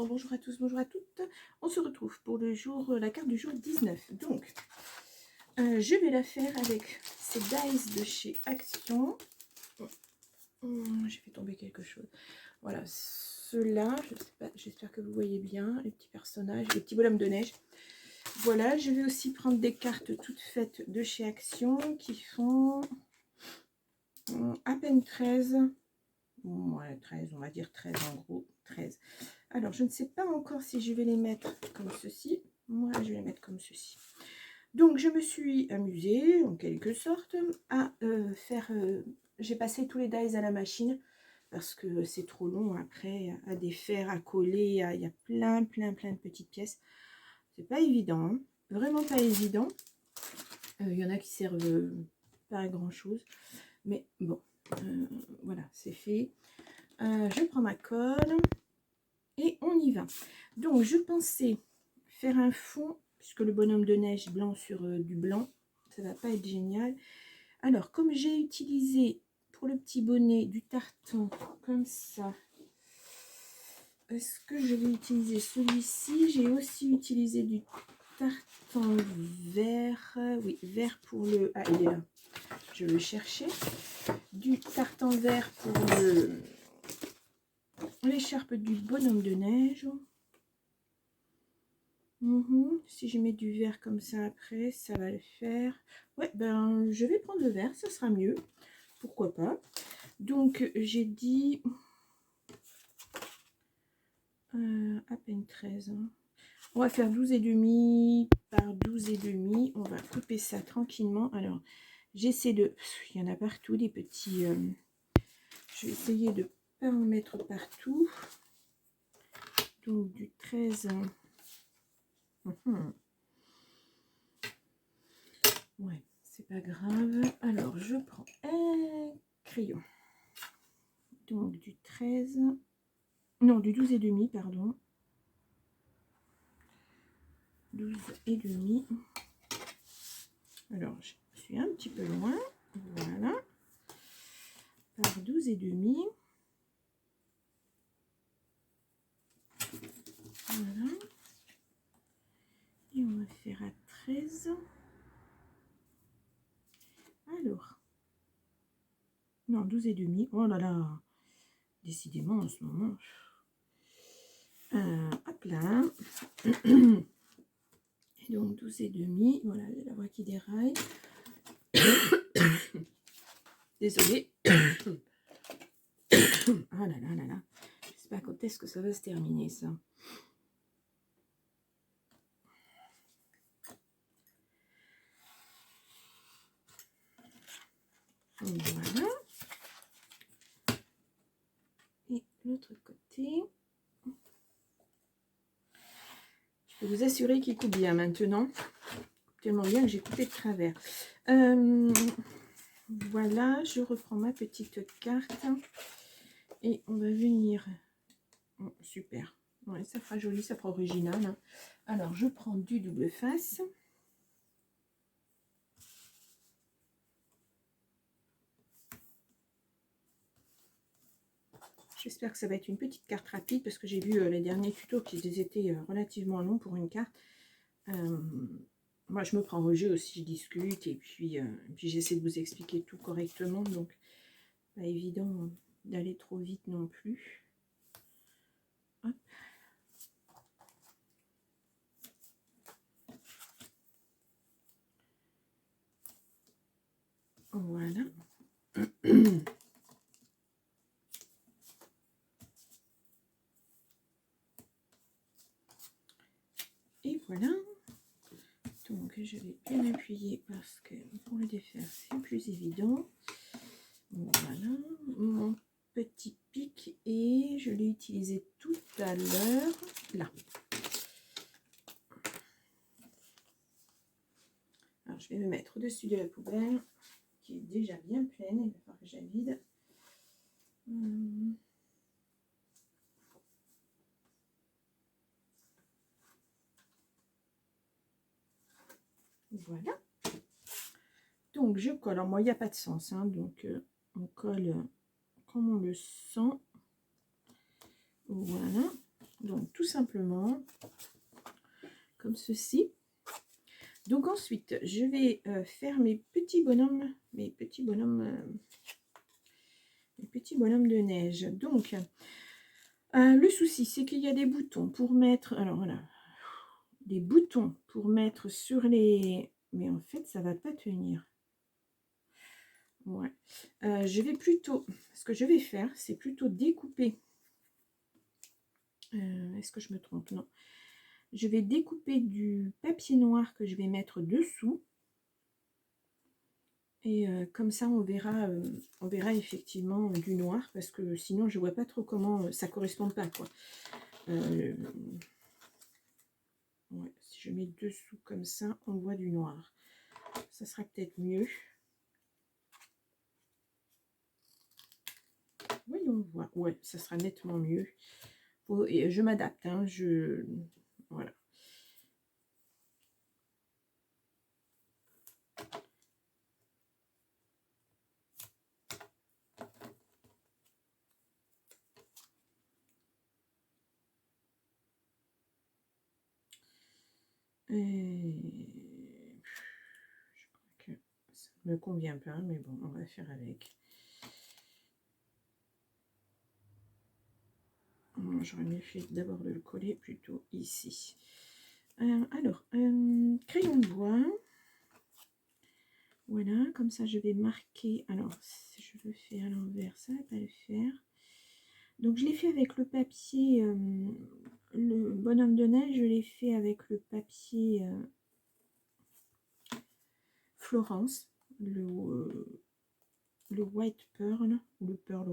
Alors bonjour à tous, bonjour à toutes. On se retrouve pour le jour, la carte du jour 19. Donc, je vais la faire avec ces dies de chez Action. J'ai fait tomber quelque chose. Voilà, ceux-là, je sais pas, j'espère que vous voyez bien, les petits personnages, les petits bonhommes de neige. Voilà, je vais aussi prendre des cartes toutes faites de chez Action qui font à peine 13. Ouais, 13, on va dire 13 en gros, 13. Alors, je ne sais pas encore si je vais les mettre comme ceci. Moi, je vais les mettre comme ceci. Donc, je me suis amusée, en quelque sorte, à faire... j'ai passé tous les dies à la machine, parce que c'est trop long après, à défaire, à coller. Il y a plein de petites pièces. C'est pas évident, hein. Vraiment pas évident. Il y en a qui servent pas à grand-chose. Mais bon, voilà, c'est fait. Je prends ma colle et on y va. Donc je pensais faire un fond, puisque le bonhomme de neige blanc sur du blanc, ça va pas être génial. Alors comme j'ai utilisé pour le petit bonnet du tartan comme ça, est-ce que je vais utiliser celui-ci? J'ai aussi utilisé du tartan vert, oui, vert pour le... Ah, il est là, je le cherchais. Du tartan vert pour l'écharpe du bonhomme de neige. Si je mets du vert comme ça après, ça va le faire. Ouais, ben je vais prendre le vert, ça sera mieux. Pourquoi pas. Donc j'ai dit à peine 13. Hein. On va faire 12,5 par 12,5. On va couper ça tranquillement. Alors, j'essaie de... Il y en a partout, des petits... Je vais essayer de ne pas en mettre partout. Donc du 13... Ouais, c'est pas grave. Alors, je prends un crayon. Donc, du 13... Non, du 12,5, pardon. 12,5. Alors, je suis un petit peu loin. Voilà. Par 12,5. Voilà. Et on va faire à 13. Alors. Non, 12,5. Oh là là. Décidément, en ce moment. Hop là. Et donc, 12,5. Voilà, la voix qui déraille. Désolée. Ah là là là là. Je sais pas quand est-ce que ça va se terminer, ça. Voilà. Et l'autre côté. Je peux vous assurer qu'il coupe bien maintenant. Tellement bien que j'ai coupé de travers. Voilà, je reprends ma petite carte. Et on va venir... Oh, super. Ouais, ça fera joli, ça fera original. Hein. Alors, je prends du double face. J'espère que ça va être une petite carte rapide parce que j'ai vu les derniers tutos qui étaient relativement longs pour une carte. Moi, je me prends au jeu aussi, je discute et puis j'essaie de vous expliquer tout correctement. Donc, pas évident d'aller trop vite non plus. Hop. Voilà. Et voilà. Donc je vais bien appuyer parce que pour le défaire c'est plus évident. Voilà mon petit pic et je l'ai utilisé tout à l'heure là. Alors je vais me mettre au-dessus de la poubelle qui est déjà bien pleine. Il va falloir que je la vide. Voilà. Donc je colle. Alors moi il n'y a pas de sens, hein, donc on colle comme on le sent. Voilà. Donc tout simplement comme ceci. Donc ensuite, je vais faire mes petits bonhommes de neige. Donc le souci, c'est qu'il y a des boutons pour mettre, alors voilà, des boutons pour mettre sur les, mais en fait ça va pas tenir. Ouais. Je vais plutôt, ce que je vais faire, c'est plutôt découper. Est-ce que je me trompe? Non. Je vais découper du papier noir que je vais mettre dessous. Et comme ça, on verra effectivement du noir, parce que sinon, je vois pas trop comment ça correspond pas, quoi. Ouais, si je mets dessous comme ça, on voit du noir. Ça sera peut-être mieux. Voyons voir. Ouais, ça sera nettement mieux. Et je m'adapte, hein, voilà. Et je crois que ça ne me convient pas, mais bon, on va faire avec. J'aurais mieux fait d'abord de le coller plutôt ici. Alors, crayon de bois. Voilà, comme ça je vais marquer. Alors, si je le fais à l'envers, ça ne va pas le faire. Donc, je l'ai fait avec le papier, le bonhomme de neige, je l'ai fait avec le papier Florence, le White Pearl, le Pearl,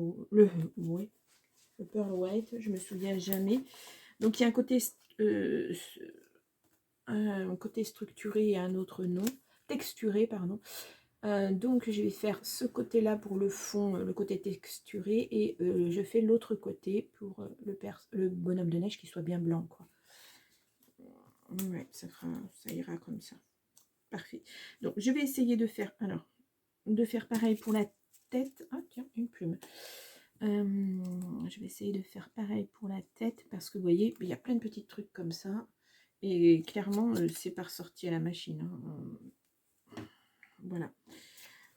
ouais, le Pearl White, je me souviens jamais. Donc, il y a un côté structuré et un autre non, texturé, pardon. Donc je vais faire ce côté là pour le fond, le côté texturé, et je fais l'autre côté pour le bonhomme de neige qui soit bien blanc, quoi. Ouais, ça ira comme ça. Parfait. Donc je vais essayer de faire pareil pour la tête. Ah tiens, une plume. Je vais essayer de faire pareil pour la tête, parce que vous voyez, il y a plein de petits trucs comme ça, et clairement c'est pas ressorti à la machine, hein. Voilà.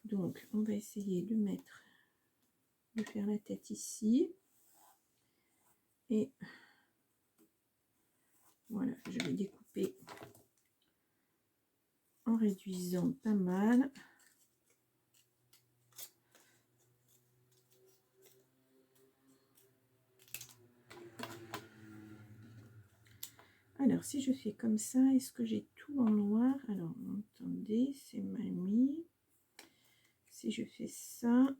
Donc, on va essayer de faire la tête ici. Et voilà, je vais découper en réduisant pas mal. Alors, si je fais comme ça, est-ce que j'ai tout en noir? Alors, attendez, c'est mal mis. Si je fais ça,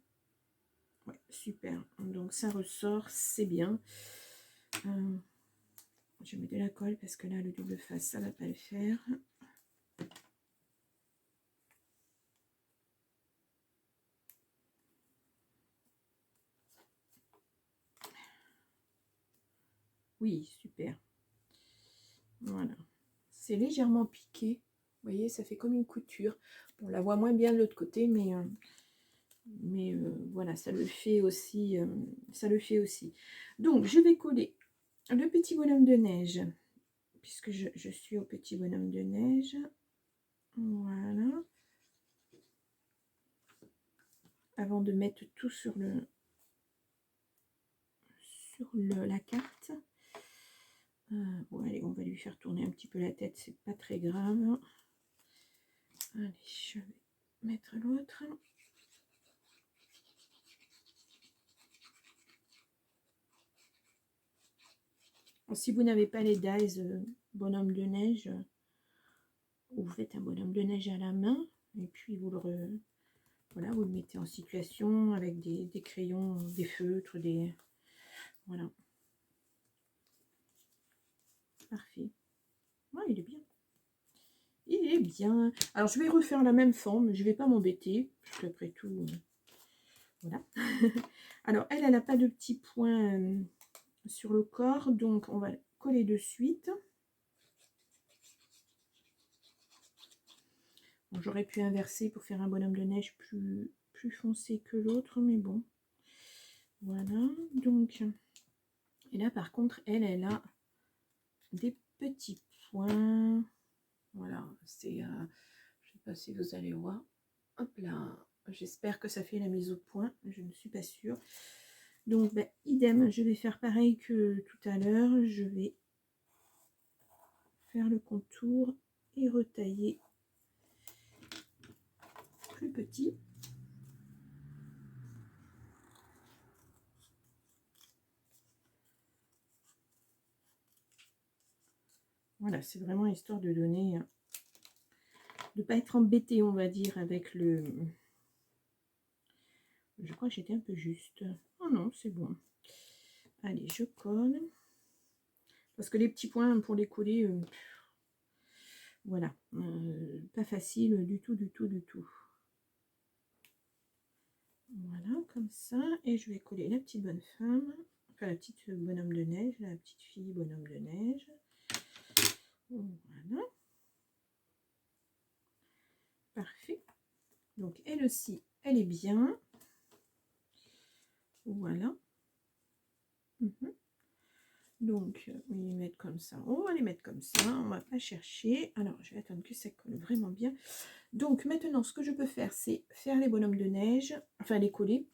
ouais, super. Donc, ça ressort, c'est bien. Je mets de la colle parce que là, le double face, ça ne va pas le faire. Oui, super. Voilà. C'est légèrement piqué. Vous voyez, ça fait comme une couture. On la voit moins bien de l'autre côté, mais voilà, ça le fait aussi. Donc, je vais coller le petit bonhomme de neige, puisque je suis au petit bonhomme de neige. Voilà. Avant de mettre tout sur la carte. Bon, allez, on va lui faire tourner un petit peu la tête, c'est pas très grave. Allez, je vais mettre l'autre. Si vous n'avez pas les dies bonhomme de neige, vous faites un bonhomme de neige à la main, et puis voilà, vous le mettez en situation avec des crayons, des feutres, voilà. Parfait. Ouais, il est bien. Il est bien. Alors, je vais refaire la même forme. Je ne vais pas m'embêter. Parce qu'après tout, voilà. Alors, elle n'a pas de petits points sur le corps. Donc, on va coller de suite. Bon, j'aurais pu inverser pour faire un bonhomme de neige plus foncé que l'autre. Mais bon. Voilà. Donc, et là, par contre, elle a des petits points. Voilà, c'est, je sais pas si vous allez voir. Hop là, j'espère que ça fait la mise au point, je ne suis pas sûre. Donc, ben, idem, je vais faire pareil que tout à l'heure. Je vais faire le contour et retailler plus petit. Voilà, c'est vraiment histoire de donner, de pas être embêté, on va dire, avec le... Je crois que j'étais un peu juste. Oh non, c'est bon. Allez, je colle. Parce que les petits points, pour les coller, voilà, pas facile du tout, du tout, du tout. Voilà, comme ça. Et je vais coller la petite bonne femme. Enfin, la petite bonhomme de neige, la petite fille bonhomme de neige. Voilà. Parfait. Donc, elle aussi, elle est bien. Voilà. Donc, on va les mettre comme ça. On va les mettre comme ça. On va pas chercher. Alors, je vais attendre que ça colle vraiment bien. Donc, maintenant, ce que je peux faire, c'est faire les bonhommes de neige. Enfin, les coller.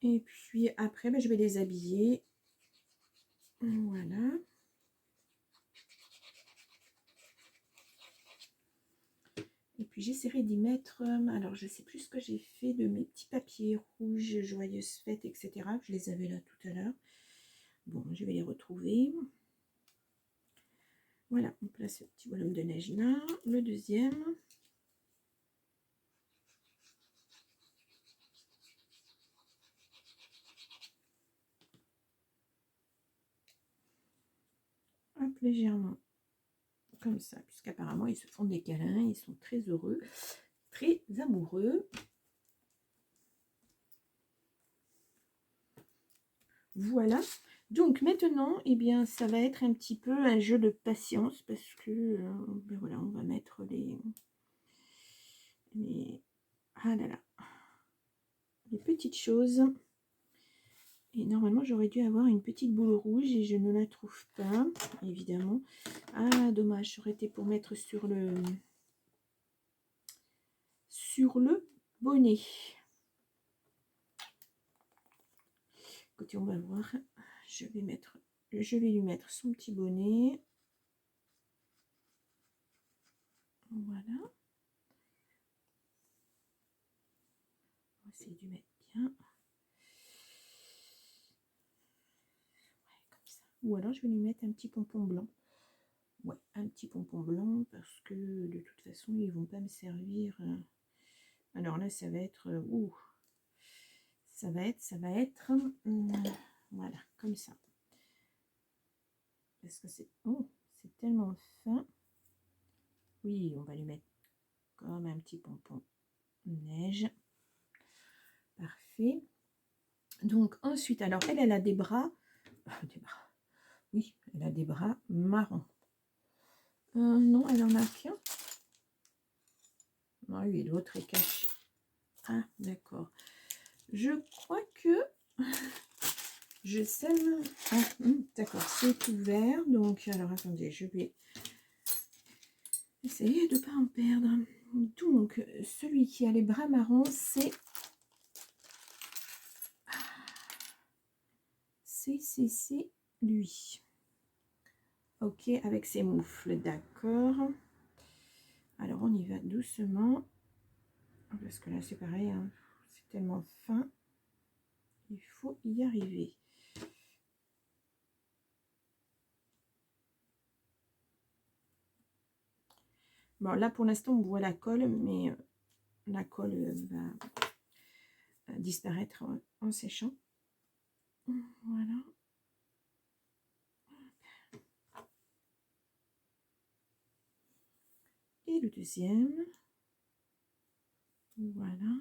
Et puis, après, ben, je vais les habiller. Voilà. Et puis j'essaierai d'y mettre, alors je sais plus ce que j'ai fait de mes petits papiers rouges, joyeuses fêtes, etc. Je les avais là tout à l'heure. Bon, je vais les retrouver. Voilà, on place ce petit bonhomme de neige là. Le deuxième. Hop, légèrement. Comme ça, puisqu'apparemment ils se font des câlins, ils sont très heureux, très amoureux. Voilà. Donc maintenant, eh bien, ça va être un petit peu un jeu de patience parce que ben voilà, on va mettre ah là là, les petites choses. Et normalement, j'aurais dû avoir une petite boule rouge et je ne la trouve pas, évidemment. Ah, dommage, ça aurait été pour mettre sur le bonnet. Écoutez, on va voir. Je vais lui mettre son petit bonnet. Voilà. On va essayer de mettre bien. Ouais, comme ça. Ou alors, je vais lui mettre un petit pompon blanc. Ouais, un petit pompon blanc parce que de toute façon, ils vont pas me servir. Alors là, ça va être... ça va être... voilà, comme ça. Parce que c'est tellement fin. Oui, on va lui mettre comme un petit pompon neige. Parfait. Donc ensuite, alors elle a des bras. Des bras. Oui, elle a des bras marrons. Non, elle en a qu'un. Ah oui, l'autre est caché. Ah, d'accord. Je crois que je sème. Ah, d'accord, c'est ouvert. Donc, alors attendez, je vais essayer de ne pas en perdre. Donc, celui qui a les bras marrons, c'est lui. Ok, avec ses moufles, d'accord. Alors, on y va doucement. Parce que là, c'est pareil, hein, c'est tellement fin. Il faut y arriver. Bon, là, pour l'instant, on voit la colle, mais la colle va disparaître en séchant. Voilà. Et le deuxième. Voilà.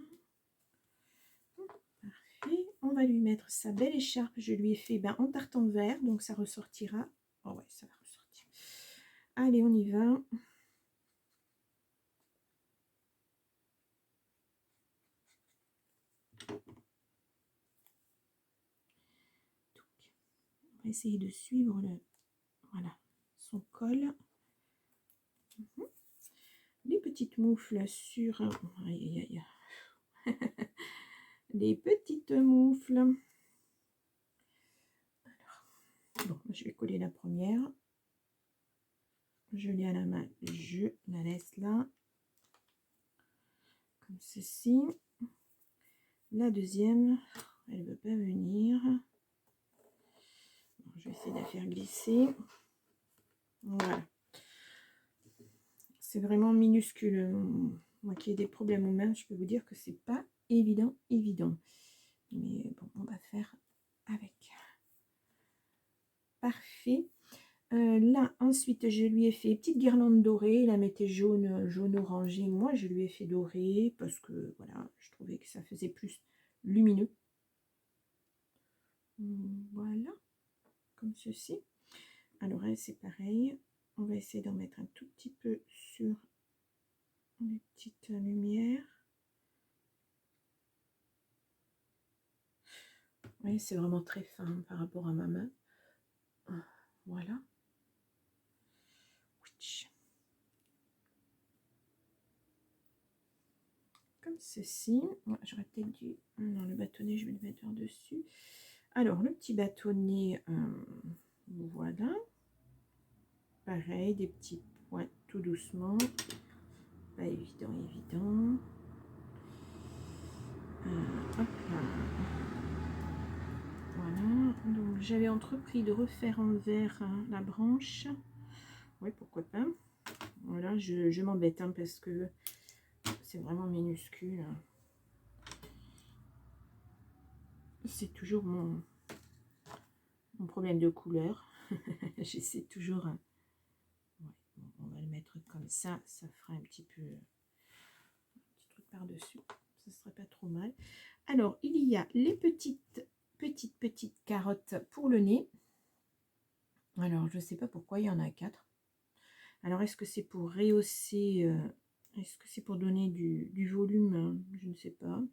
Parfait. On va lui mettre sa belle écharpe. Je lui ai fait en tartan vert, donc ça ressortira. Oh ouais, ça va ressortir. Allez, on y va. Donc, on va essayer de suivre voilà, son col. Les petites moufles sur... Aïe, aïe, aïe. Les petites moufles. Alors, bon, je vais coller la première. Je l'ai à la main, je la laisse là. Comme ceci. La deuxième, elle ne veut pas venir. Bon, je vais essayer de la faire glisser. Voilà. C'est vraiment minuscule. Moi qui ai des problèmes aux mains, je peux vous dire que c'est pas évident. Mais bon, on va faire avec. Parfait. Là, ensuite, je lui ai fait petite guirlande dorée. La mettait jaune orangé. Moi, je lui ai fait doré parce que voilà, je trouvais que ça faisait plus lumineux. Voilà, comme ceci. Alors, elle, c'est pareil. On va essayer d'en mettre un tout petit peu sur les petites lumières. Oui, c'est vraiment très fin par rapport à ma main. Voilà. Comme ceci. J'aurais peut-être dû... Non, le bâtonnet, je vais le mettre dessus. Alors, le petit bâtonnet, voilà. Pareil, des petits points tout doucement. Pas évident, évident. Hop là. Voilà. Donc, j'avais entrepris de refaire en vert la branche. Oui, pourquoi pas. Voilà, je m'embête parce que c'est vraiment minuscule. C'est toujours mon problème de couleur. J'essaie toujours... Ouais, bon, on va le mettre comme ça. Ça fera un petit truc par-dessus. Ce serait pas trop mal. Alors, il y a les petites carottes pour le nez. Alors, je ne sais pas pourquoi il y en a 4. Alors, est-ce que c'est pour rehausser... est-ce que c'est pour donner du volume? Je ne sais pas.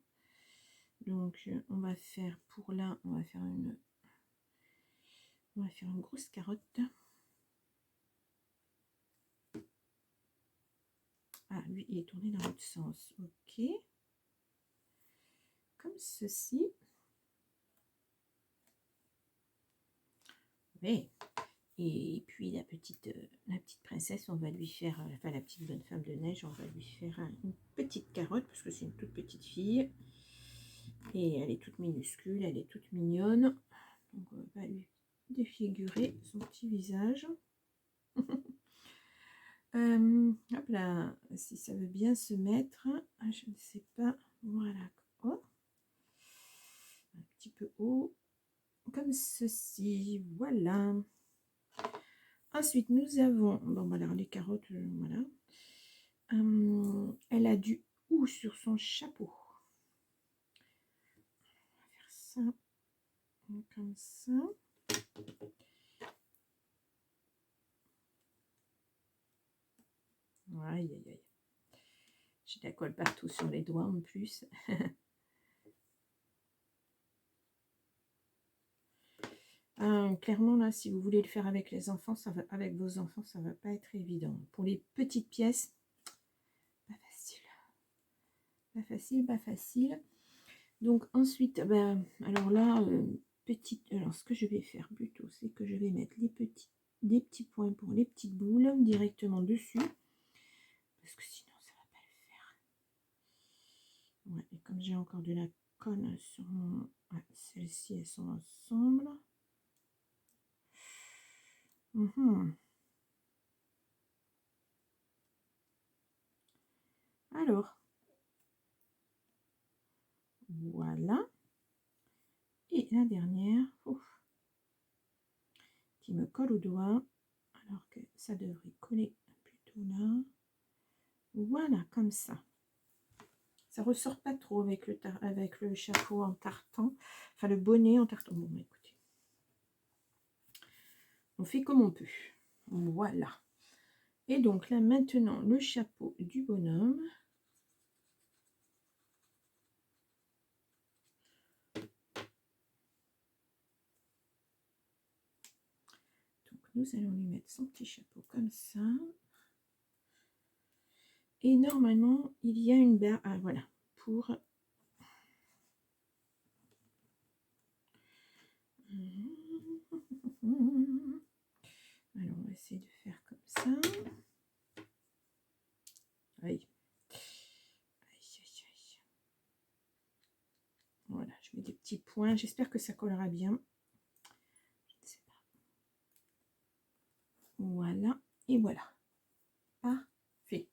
Donc, on va faire pour là, on va faire une grosse carotte. Ah, lui, il est tourné dans l'autre sens. Ok. Comme ceci. Oui. Et puis, la petite princesse, on va lui faire, enfin, la petite bonne femme de neige, on va lui faire une petite carotte, parce que c'est une toute petite fille. Et elle est toute minuscule, elle est toute mignonne. Donc, on va lui défigurer son petit visage. Hop là, si ça veut bien se mettre, je ne sais pas, voilà, oh. Un petit peu haut, comme ceci, voilà. Ensuite, nous avons, bon, voilà, les carottes, voilà. Elle a du ou sur son chapeau. On va faire ça, comme ça. Aïe, aïe, aïe. J'ai de la colle partout sur les doigts en plus. Clairement, là, si vous voulez le faire avec les enfants, avec vos enfants, ça va pas être évident. Pour les petites pièces, pas facile. Pas facile, pas facile. Donc ensuite, ben, alors là, alors ce que je vais faire plutôt, c'est que je vais mettre des petits points pour les petites boules directement dessus. Parce que sinon, ça va pas le faire. Ouais, et comme j'ai encore de la colle sur mon... Ouais, celles-ci, elles sont ensemble. Alors, voilà. Et la dernière, ouf, qui me colle au doigt, alors que ça devrait coller plutôt là. Voilà, comme ça. Ça ressort pas trop avec le chapeau en tartan, enfin le bonnet en tartan. Bon, écoutez, on fait comme on peut. Voilà. Et donc là, maintenant, le chapeau du bonhomme. Donc nous allons lui mettre son petit chapeau comme ça. Et normalement, il y a une barre. Ah, voilà. Pour... Alors, on va essayer de faire comme ça. Aïe. Voilà, je mets des petits points. J'espère que ça collera bien. Je ne sais pas. Voilà. Et voilà. Parfait.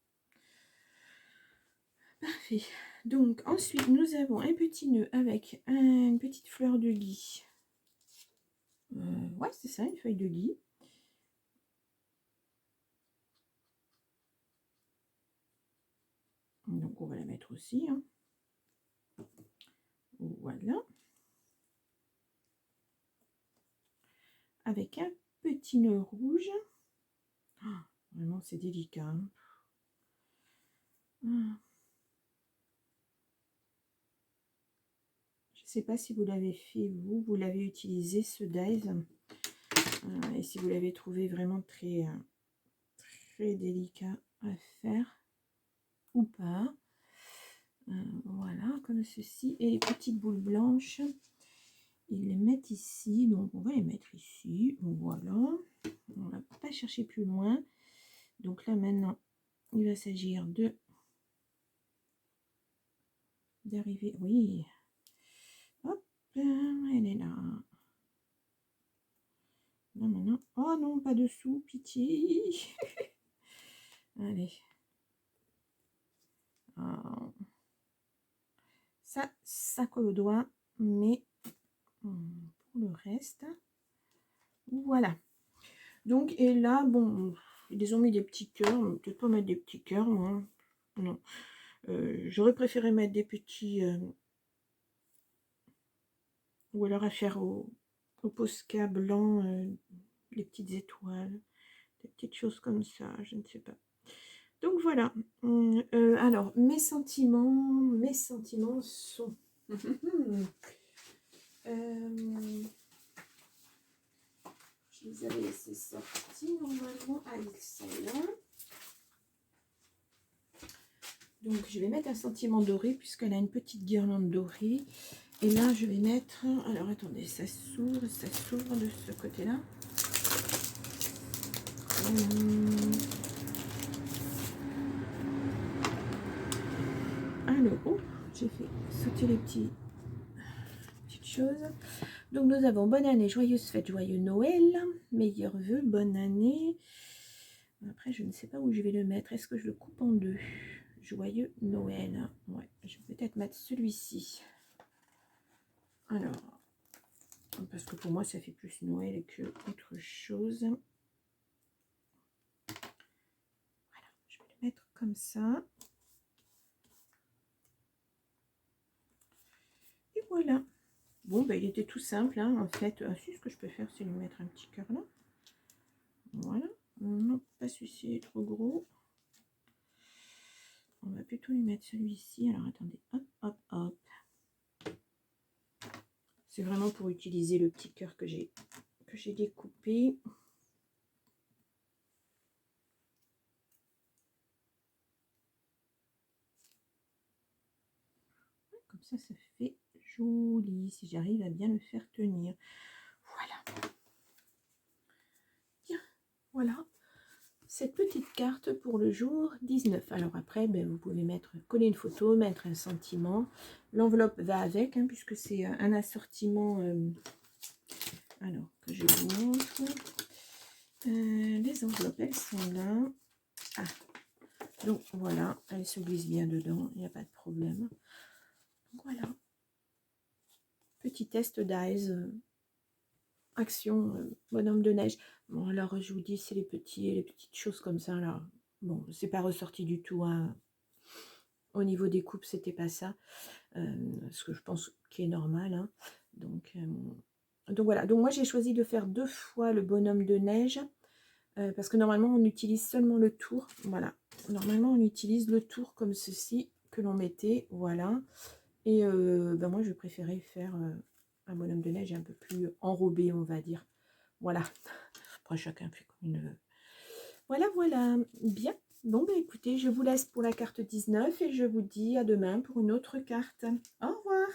Parfait. Donc, ensuite, nous avons un petit nœud avec une petite fleur de lis. Ouais, c'est ça, une feuille de lis. Donc, on va la mettre aussi. Hein. Voilà. Avec un petit nœud rouge. Oh, vraiment, c'est délicat. Hein. Je ne sais pas si vous l'avez fait, vous l'avez utilisé, ce dies. Et si vous l'avez trouvé vraiment très, très délicat à faire ou pas. Voilà, comme ceci. Et les petites boules blanches, ils les mettent ici. Donc, on va les mettre ici. Voilà. On va pas chercher plus loin. Donc là, maintenant, il va s'agir d'arriver. Oui. Hop, elle est là. Non, non, non. Oh non, pas dessous, pitié. Allez. Oh. Ça colle au doigt, mais pour le reste, voilà. Donc, et là, bon, ils ont mis des petits cœurs. Peut-être pas mettre des petits cœurs, moi. Non. J'aurais préféré mettre des petits... ou alors à faire au Posca blanc, des petites étoiles, des petites choses comme ça, je ne sais pas. Donc voilà. Alors, mes sentiments sont... je les avais laissés sortis normalement. Ah, ils sont là. Donc, je vais mettre un sentiment doré puisqu'elle a une petite guirlande dorée. Et là, je vais mettre... Alors, attendez, ça s'ouvre de ce côté-là. Alors, oh, j'ai fait sauter les petites choses. Donc, nous avons bonne année, joyeuse fête, joyeux Noël, meilleurs vœux, bonne année. Après, je ne sais pas où je vais le mettre. Est-ce que je le coupe en deux? Joyeux Noël. Ouais, je vais peut-être mettre celui-ci. Alors, parce que pour moi, ça fait plus Noël que autre chose. Voilà, je vais le mettre comme ça. Et voilà. Bon, ben, il était tout simple, hein, en fait. Si, ce que je peux faire, c'est lui mettre un petit cœur là. Voilà. Non, pas celui-ci, il est trop gros. On va plutôt lui mettre celui-ci. Alors, attendez. Hop, hop, hop. C'est vraiment pour utiliser le petit cœur que j'ai découpé. Comme ça fait joli. Si j'arrive à bien le faire tenir. Voilà. Bien. Voilà. Cette petite carte pour le jour 19. Alors après, ben, vous pouvez coller une photo, mettre un sentiment. L'enveloppe va avec, hein, puisque c'est un assortiment. Alors, que je vous montre. Les enveloppes, elles sont là. Ah, donc voilà, elles se glissent bien dedans, il n'y a pas de problème. Donc voilà. Petit test d'Eyes. Action, bonhomme de neige. Bon, alors je vous dis, c'est les petites choses comme ça là. Bon, c'est pas ressorti du tout. Hein. Au niveau des coupes, c'était pas ça. Ce que je pense qui est normal. Hein. Donc voilà. Donc moi, j'ai choisi de faire 2 fois le bonhomme de neige. Parce que normalement, on utilise seulement le tour. Voilà. Normalement, on utilise le tour comme ceci que l'on mettait. Voilà. Et ben moi, je préférais faire un bonhomme de neige un peu plus enrobé, on va dire. Voilà. Après, chacun fait comme il veut. Voilà, voilà. Bien. Bon, bah écoutez, je vous laisse pour la carte 19 et je vous dis à demain pour une autre carte. Au revoir.